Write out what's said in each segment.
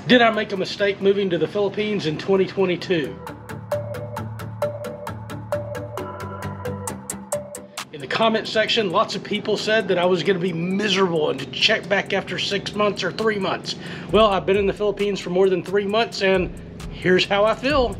Did I make a mistake moving to the Philippines in 2022? In the comment section, lots of people said that I was going to be miserable and to check back after 6 months or 3 months. Well, I've been in the Philippines for more than 3 months, and here's how I feel.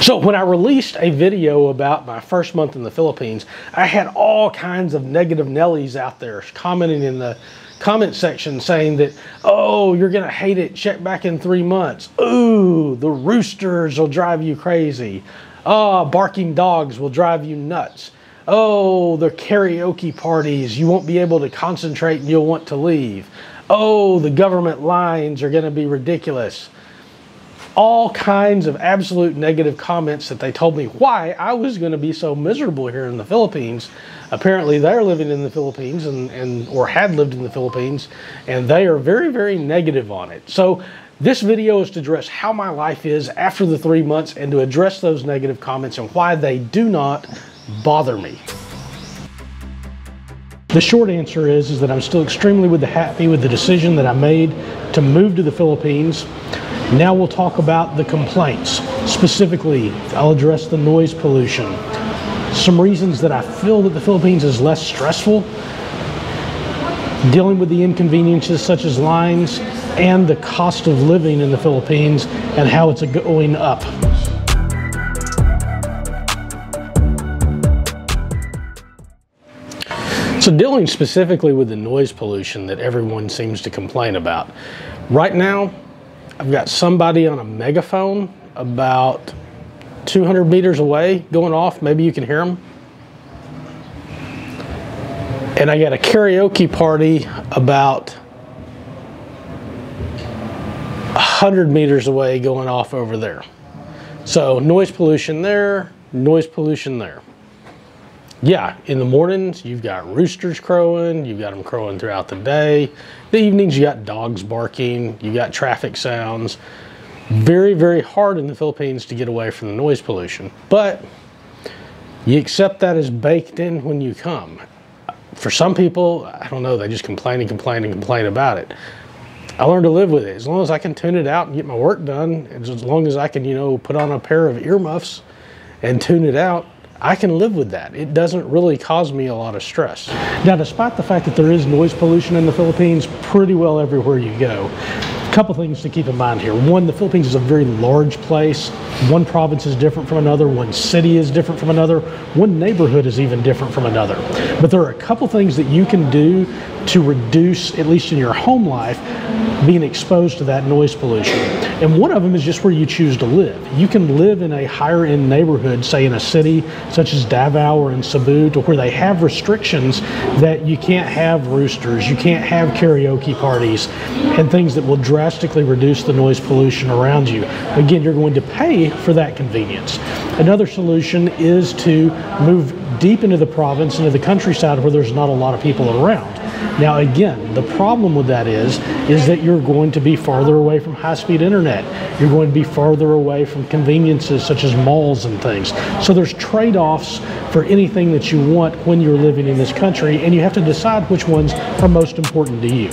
So when I released a video about my first month in the Philippines, I had all kinds of negative Nellies out there commenting in the comment section saying that, oh, you're gonna hate it, check back in 3 months. Ooh, the roosters will drive you crazy. Oh, barking dogs will drive you nuts. Oh, the karaoke parties, you won't be able to concentrate and you'll want to leave. Oh, the government lines are gonna be ridiculous. All kinds of absolute negative comments that they told me why I was going to be so miserable here in the Philippines. Apparently they're living in the Philippines or had lived in the Philippines, and they are very, very negative on it. So this video is to address how my life is after the 3 months and to address those negative comments and why they do not bother me. The short answer is that I'm still extremely happy with the decision that I made to move to the Philippines. Now we'll talk about the complaints. Specifically, I'll address the noise pollution. Some reasons that I feel that the Philippines is less stressful, dealing with the inconveniences such as lines, and the cost of living in the Philippines and how it's going up. So dealing specifically with the noise pollution that everyone seems to complain about. Right now, I've got somebody on a megaphone about 200 meters away going off. Maybe you can hear them. And I got a karaoke party about 100 meters away going off over there. So noise pollution there, noise pollution there. Yeah, in the mornings, you've got roosters crowing, you've got them crowing throughout the day. The evenings, you got dogs barking, you got traffic sounds. Very, very hard in the Philippines to get away from the noise pollution. But you accept that as baked in when you come. For some people, I don't know, they just complain and complain and complain about it. I learned to live with it. As long as I can tune it out and get my work done, and as long as I can, put on a pair of earmuffs and tune it out, I can live with that. It doesn't really cause me a lot of stress. Now, despite the fact that there is noise pollution in the Philippines pretty well everywhere you go, a couple things to keep in mind here. One, the Philippines is a very large place. One province is different from another. One city is different from another. One neighborhood is even different from another. But there are a couple things that you can do to reduce, at least in your home life, being exposed to that noise pollution. And one of them is just where you choose to live. You can live in a higher end neighborhood, say in a city such as Davao or in Cebu, to where they have restrictions that you can't have roosters, you can't have karaoke parties, and things that will drastically reduce the noise pollution around you. Again, you're going to pay for that convenience. Another solution is to move deep into the province, into the countryside where there's not a lot of people around. Now again, the problem with that is that you're going to be farther away from high-speed internet. You're going to be farther away from conveniences such as malls and things. So there's trade-offs for anything that you want when you're living in this country, and you have to decide which ones are most important to you.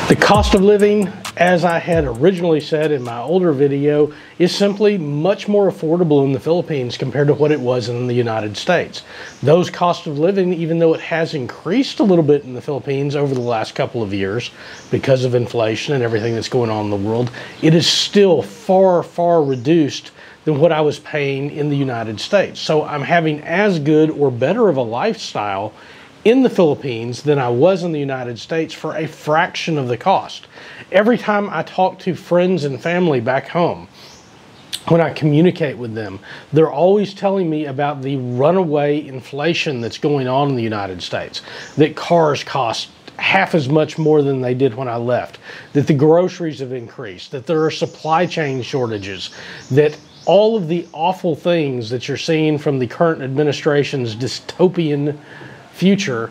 The cost of living, as I had originally said in my older video, is simply much more affordable in the Philippines compared to what it was in the United States. Those costs of living, even though it has increased a little bit in the Philippines over the last couple of years because of inflation and everything that's going on in the world, it is still far, far reduced than what I was paying in the United States. So I'm having as good or better of a lifestyle in the Philippines than I was in the United States for a fraction of the cost. Every time I talk to friends and family back home, when I communicate with them, they're always telling me about the runaway inflation that's going on in the United States, that cars cost half as much more than they did when I left, that the groceries have increased, that there are supply chain shortages, that all of the awful things that you're seeing from the current administration's dystopian future,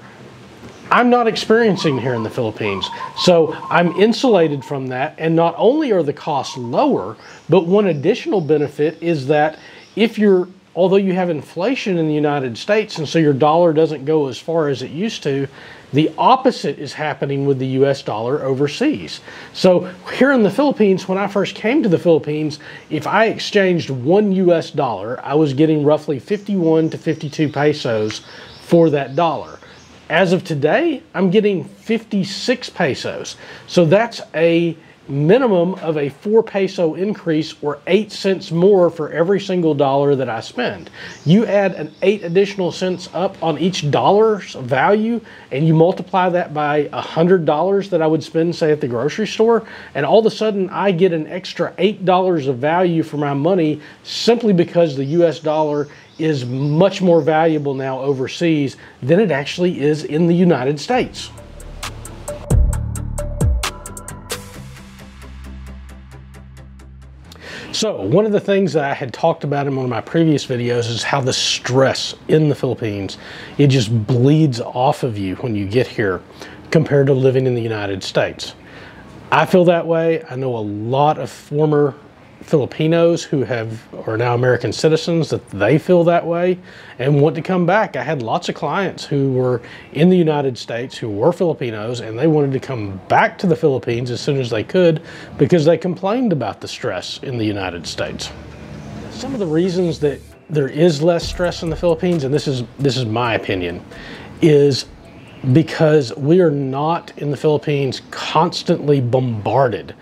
I'm not experiencing here in the Philippines. So I'm insulated from that, and not only are the costs lower, but one additional benefit is that if you're although you have inflation in the United States, and so your dollar doesn't go as far as it used to, the opposite is happening with the US dollar overseas. So here in the Philippines, when I first came to the Philippines, if I exchanged one US dollar, I was getting roughly 51 to 52 pesos for that dollar. As of today, I'm getting 56 pesos. So that's a minimum of a 4 peso increase, or 8 cents more for every single dollar that I spend. You add an 8 additional cents up on each dollar's value, and you multiply that by $100 that I would spend, say, at the grocery store, and all of a sudden I get an extra $8 of value for my money, simply because the US dollar is much more valuable now overseas than it actually is in the United States. So one of the things that I had talked about in one of my previous videos is how the stress in the Philippines, it just bleeds off of you when you get here compared to living in the United States. I feel that way. I know a lot of former Filipinos who are now American citizens that they feel that way and want to come back. I had lots of clients who were in the United States who were Filipinos, and they wanted to come back to the Philippines as soon as they could because they complained about the stress in the United States. Some of the reasons that there is less stress in the Philippines, and this is my opinion, is because we are not in the Philippines constantly bombarded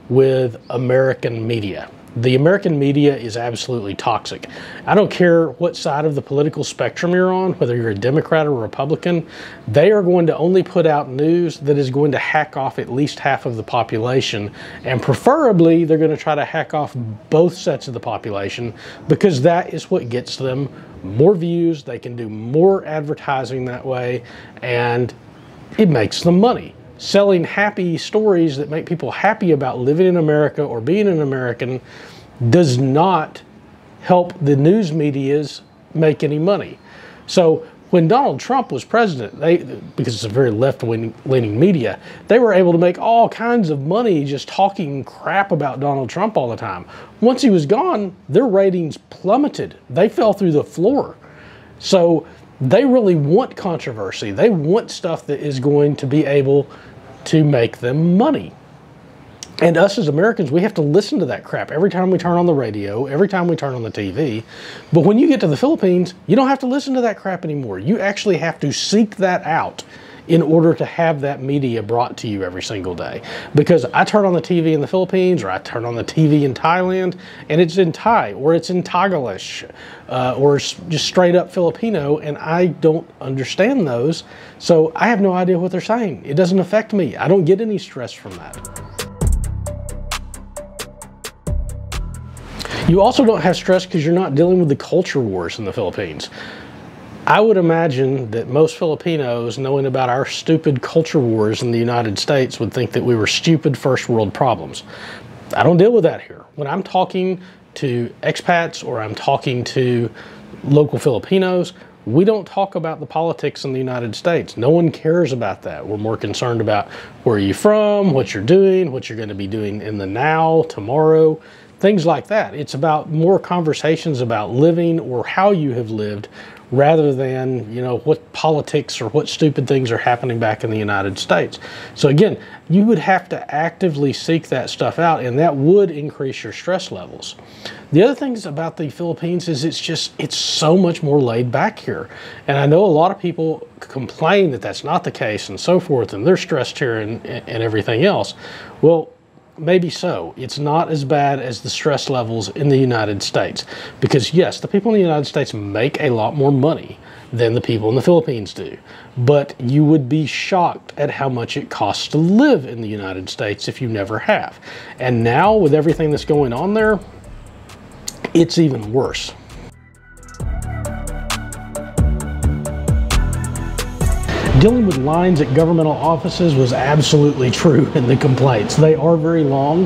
with American media. The American media is absolutely toxic. I don't care what side of the political spectrum you're on, whether you're a Democrat or a Republican, they are going to only put out news that is going to hack off at least half of the population, and preferably they're going to try to hack off both sets of the population, because that is what gets them more views. They can do more advertising that way, and it makes them money. Selling happy stories that make people happy about living in America or being an American does not help the news medias make any money. So when Donald Trump was president, because it's a very left-leaning media, they were able to make all kinds of money just talking crap about Donald Trump all the time. Once he was gone, their ratings plummeted. They fell through the floor. So they really want controversy. They want stuff that is going to be able to make them money. And us as Americans, we have to listen to that crap every time we turn on the radio, every time we turn on the TV. But when you get to the Philippines, you don't have to listen to that crap anymore. You actually have to seek that out in order to have that media brought to you every single day. Because I turn on the TV in the Philippines, or I turn on the TV in Thailand, and it's in Thai, or it's in Tagalog, or just straight up Filipino, and I don't understand those. So I have no idea what they're saying. It doesn't affect me. I don't get any stress from that. You also don't have stress because you're not dealing with the culture wars in the Philippines. I would imagine that most Filipinos, knowing about our stupid culture wars in the United States, would think that we were stupid first world problems. I don't deal with that here. When I'm talking to expats or I'm talking to local Filipinos, we don't talk about the politics in the United States. No one cares about that. We're more concerned about where you're from, what you're doing, what you're going to be doing in the now, tomorrow, things like that. It's about more conversations about living or how you have lived, rather than, you know, what politics or what stupid things are happening back in the United States. So again, you would have to actively seek that stuff out, and that would increase your stress levels. The other things about the Philippines is it's so much more laid back here. And I know a lot of people complain that that's not the case and so forth, and they're stressed here and everything else. Well, maybe so. It's not as bad as the stress levels in the United States. Because yes, the people in the United States make a lot more money than the people in the Philippines do. But you would be shocked at how much it costs to live in the United States if you never have. And now with everything that's going on there, it's even worse. Dealing with lines at governmental offices was absolutely true in the complaints. They are very long.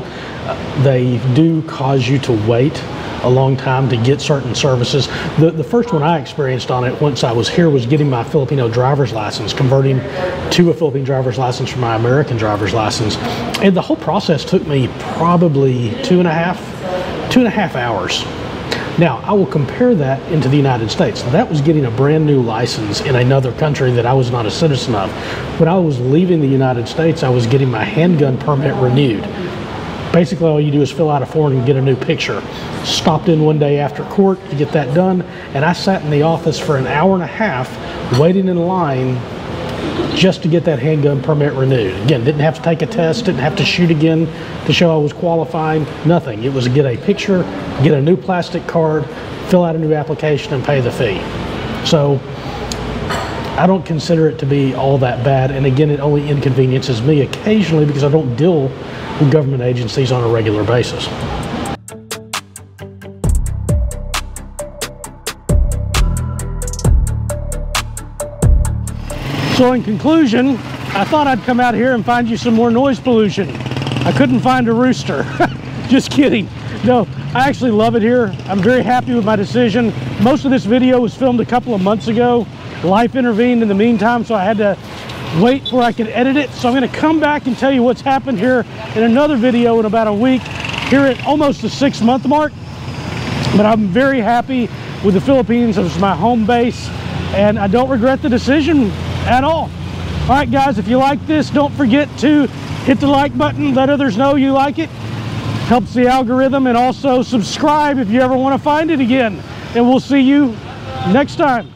They do cause you to wait a long time to get certain services. The first one I experienced on it once I was here was getting my Filipino driver's license, converting to a Philippine driver's license from my American driver's license. And the whole process took me probably two and a half hours. Now, I will compare that into the United States. That was getting a brand new license in another country that I was not a citizen of. When I was leaving the United States, I was getting my handgun permit renewed. Basically, all you do is fill out a form and get a new picture. Stopped in one day after court to get that done, and I sat in the office for an hour and a half waiting in line just to get that handgun permit renewed. Again, didn't have to take a test, didn't have to shoot again to show I was qualifying, nothing. It was get a picture, get a new plastic card, fill out a new application, and pay the fee. So I don't consider it to be all that bad, and again, it only inconveniences me occasionally because I don't deal with government agencies on a regular basis. So in conclusion, I thought I'd come out here and find you some more noise pollution. I couldn't find a rooster. Just kidding. No, I actually love it here. I'm very happy with my decision. Most of this video was filmed a couple of months ago. Life intervened in the meantime, so I had to wait before I could edit it. So I'm gonna come back and tell you what's happened here in another video in about a week, here at almost the 6-month mark. But I'm very happy with the Philippines as my home base, and I don't regret the decision at all. All right, guys, if you like this, don't forget to hit the like button, let others know you like it. Helps the algorithm, and also subscribe if you ever want to find it again. And we'll see you next time.